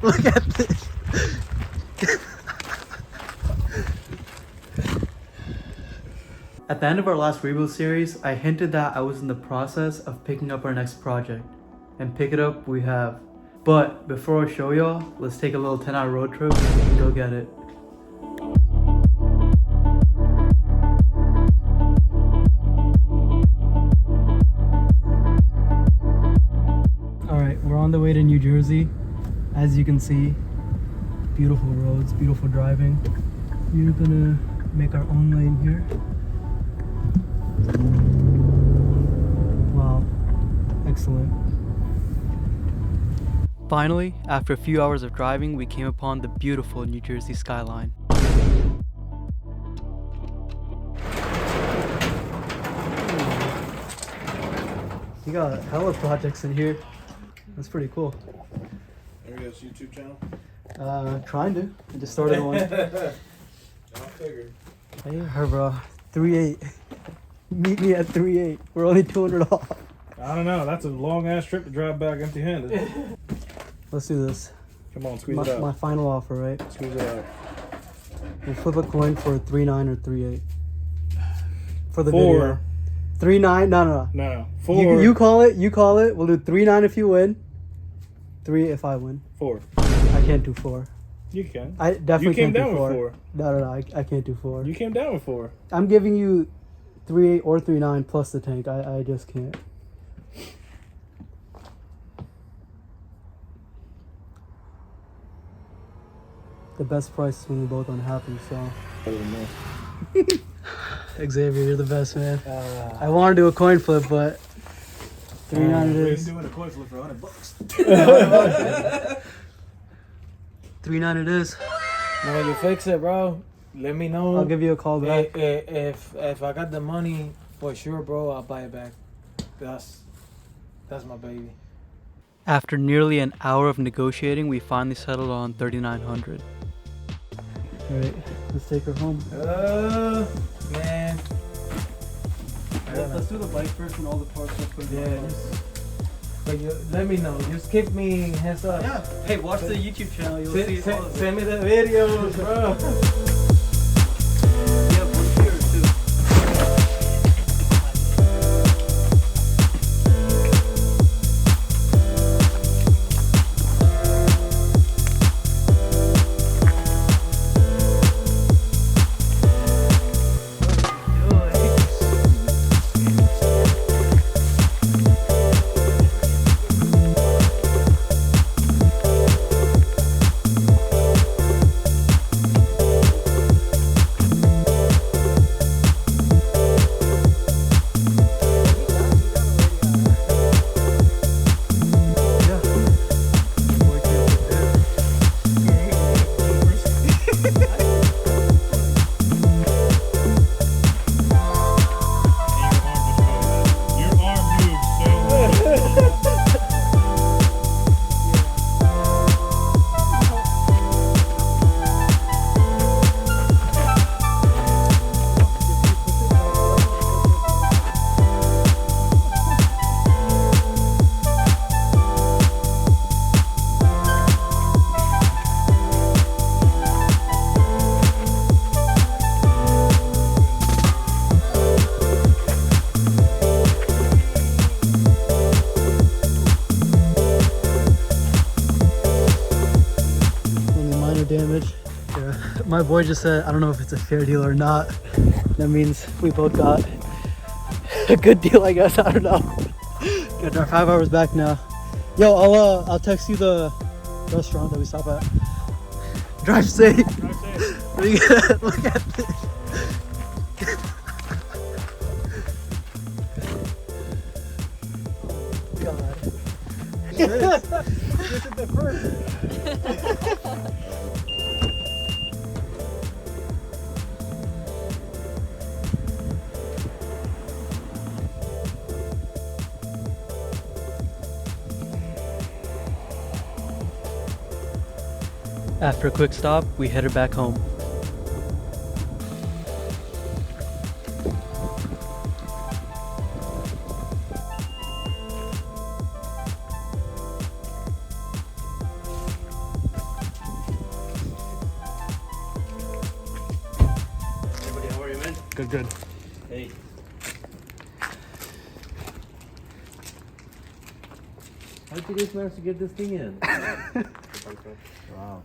Look at this. At the end of our last rebuild series, I hinted that I was in the process of picking up our next project. And pick it up we have. But before I show y'all, let's take a little 10-hour road trip and go get it. Alright, we're on the way to New Jersey. As you can see, beautiful roads, beautiful driving. We're gonna make our own lane here. Wow, excellent. Finally, after a few hours of driving, we came upon the beautiful New Jersey skyline. You got hella projects in here. That's pretty cool. Maybe that's YouTube channel? Trying to. I just started one. I figured. Hey, her bro. 3.8. Meet me at 3.8. We're only 200 off. I don't know. That's a long ass trip to drive back empty-handed. Let's do this. Come on, squeeze it out. My final offer, right? Squeeze it out. We'll flip a coin for 3.9 or 3.8. For the 4. video. 3.9. No. No. 4. You call it. You call it. We'll do 3.9 if you win. 3 if I win. 4. I can't do 4. You can. I definitely You came can't down do 4. with 4. No. I can't do 4. You came down with 4. I'm giving you 3.8 or 3.9 plus the tank. I just can't. The best price is when we're both unhappy, so. I don't know. Xavier, you're the best, man. I want to do a coin flip, but 3.9 it is. Doing a coin flip for $100. 3.9 it is. Now when you fix it, bro, let me know. I'll give you a call back. If I got the money for sure, bro, I'll buy it back. That's my baby. After nearly an hour of negotiating, we finally settled on 3,900. All right, let's take her home. Man. Let's do the bike first and all the parts. Yeah. But you let me know. Just keep me heads up. Yeah. Hey, watch the YouTube channel. You'll see all of it. Send me the videos, bro. Yeah, 1 year or 2. Damage. Yeah. My boy just said, I don't know if it's a fair deal or not. That means we both got a good deal, I guess. I don't know. Got our 5 hours back now. Yo, I'll text you the restaurant that we stop at. Drive safe. Drive safe. Look at this. God. This is the first. After a quick stop, we headed back home. good. Hey. How did you guys manage to get this thing in? Wow.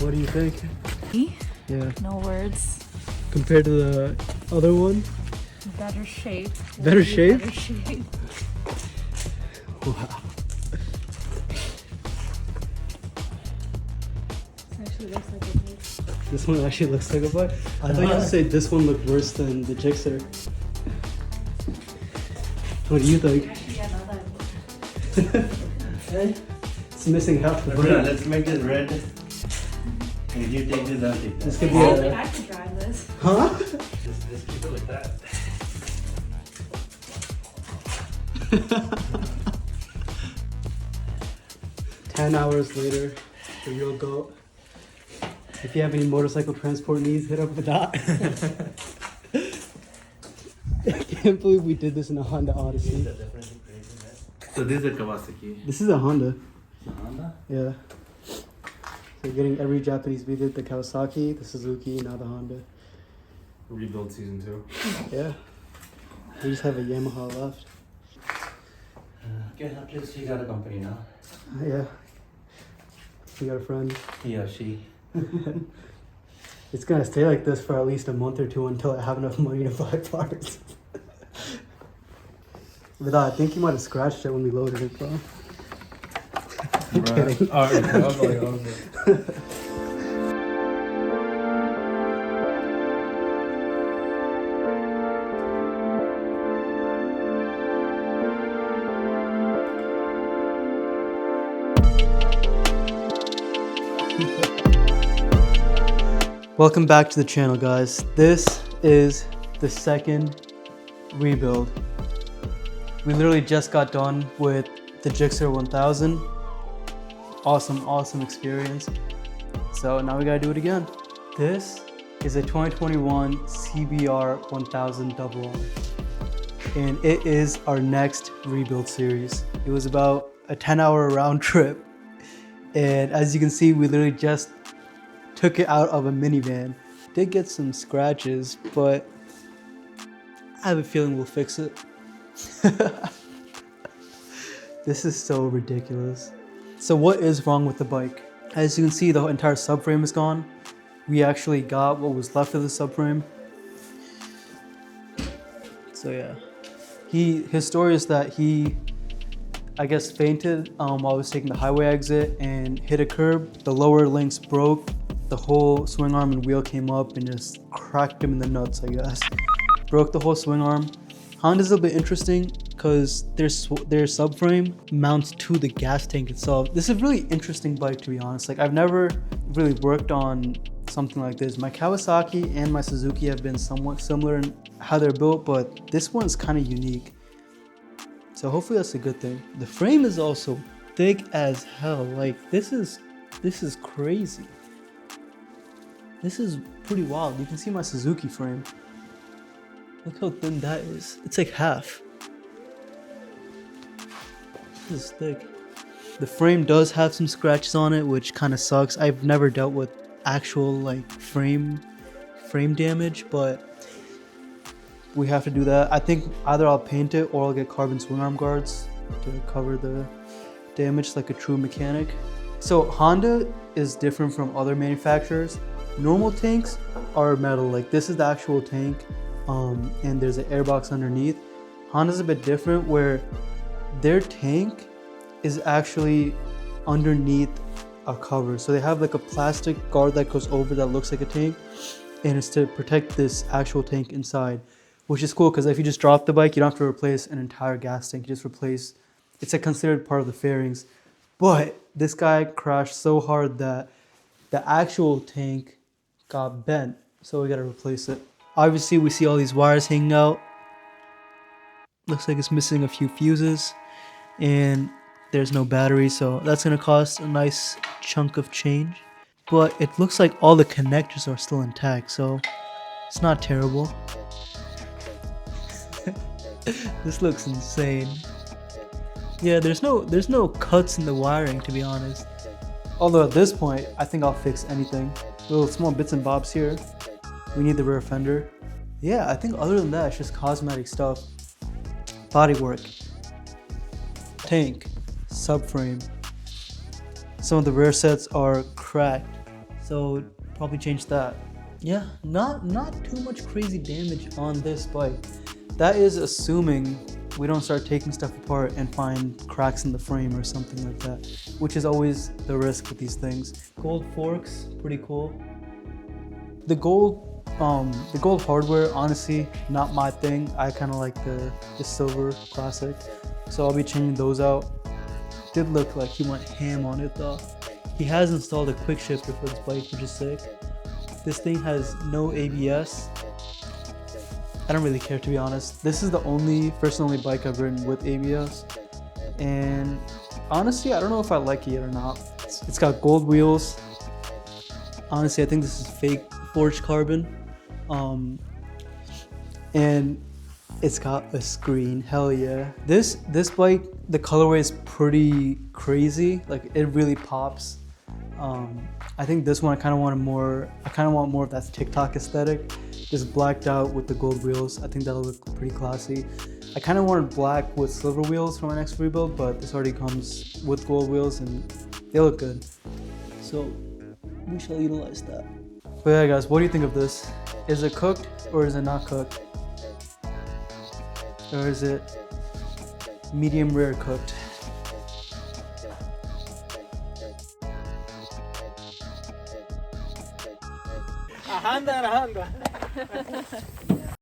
What do you think? Yeah. No words. Compared to the other one? Better shape. Better shape? Better shape. Wow. This actually looks like a bike. This one actually looks like a bike. I thought you would say this one looked worse than the Gixxer. What do you think? Actually, yeah, now that It's missing half the Brother, brake. let's make this red. And you take this, I'll take This that. could be I a... I could drive this. Huh? Just keep it like that. 10 hours later, the real goat. If you have any motorcycle transport needs, hit up with that. I can't believe we did this in a Honda Odyssey. So this is a Kawasaki. This is a Honda. Honda? Yeah. So getting every Japanese, we did the Kawasaki, the Suzuki, now the Honda. Rebuild season 2. Yeah. We just have a Yamaha left. Okay, at least you got a company now. Yeah. We got a friend. He or she. It's gonna stay like this for at least a month or two until I have enough money to buy parts. But I think you might have scratched it when we loaded it, bro. I'm kidding. Welcome back to the channel, guys. This is the second rebuild. We literally just got done with the Gixxer 1000. Awesome experience. So now we gotta do it again. This is a 2021 CBR 1000RR, and it is our next rebuild series. It was about a 10-hour round trip, and as you can see, we literally just took it out of a minivan. Did get some scratches, but I have a feeling we'll fix it. This is so ridiculous. So what is wrong with the bike? As you can see, the entire subframe is gone. We actually got what was left of the subframe. So yeah. His story is that he, I guess, fainted while he was taking the highway exit and hit a curb. The lower links broke. The whole swing arm and wheel came up and just cracked him in the nuts, I guess. Broke the whole swing arm. Honda's a bit interesting because their subframe mounts to the gas tank itself. This is a really interesting bike, to be honest. Like, I've never really worked on something like this. My Kawasaki and my Suzuki have been somewhat similar in how they're built, but this one's kind of unique. So hopefully that's a good thing. The frame is also thick as hell. Like, this is crazy. This is pretty wild. You can see my Suzuki frame. Look how thin that is. It's like half. This is thick. The frame does have some scratches on it, which kind of sucks. I've never dealt with actual like frame damage, but we have to do that. I think either I'll paint it or I'll get carbon swing arm guards to cover the damage like a true mechanic. So Honda is different from other manufacturers. Normal tanks are metal, like this is the actual tank, and there's an airbox underneath. Honda's a bit different where their tank is actually underneath a cover. So they have like a plastic guard that goes over that looks like a tank, and it's to protect this actual tank inside, which is cool because if you just drop the bike, you don't have to replace an entire gas tank. You just replace, it's like considered part of the fairings. But this guy crashed so hard that the actual tank got bent, so we gotta replace it. Obviously, we see all these wires hanging out. Looks like it's missing a few fuses, and there's no battery, so that's gonna cost a nice chunk of change. But it looks like all the connectors are still intact, so it's not terrible. This looks insane. Yeah, there's no cuts in the wiring, to be honest. Although at this point, I think I'll fix anything. Little small bits and bobs here. We need the rear fender. Yeah, I think other than that, it's just cosmetic stuff. Bodywork, tank, subframe. Some of the rear sets are cracked, so probably change that. Yeah, not too much crazy damage on this bike. That is assuming we don't start taking stuff apart and find cracks in the frame or something like that, which is always the risk with these things. Gold forks, pretty cool. The gold hardware, honestly, not my thing. I kind of like the silver classic, so I'll be changing those out. Did look like he went ham on it though. He has installed a quick shifter for this bike, which is sick. This thing has no ABS. I don't really care, to be honest. This is the first and only bike I've ridden with ABS, and honestly, I don't know if I like it or not. It's got gold wheels. Honestly, I think this is fake forged carbon, and it's got a screen. Hell yeah! This bike, the colorway is pretty crazy. Like it really pops. I think this one I kind of want more of that TikTok aesthetic. Just blacked out with the gold wheels. I think that'll look pretty classy. I kind of wanted black with silver wheels for my next rebuild, but this already comes with gold wheels and they look good. So we shall utilize that. But yeah guys, what do you think of this? Is it cooked or is it not cooked? Or is it medium rare cooked? A Honda and a Honda.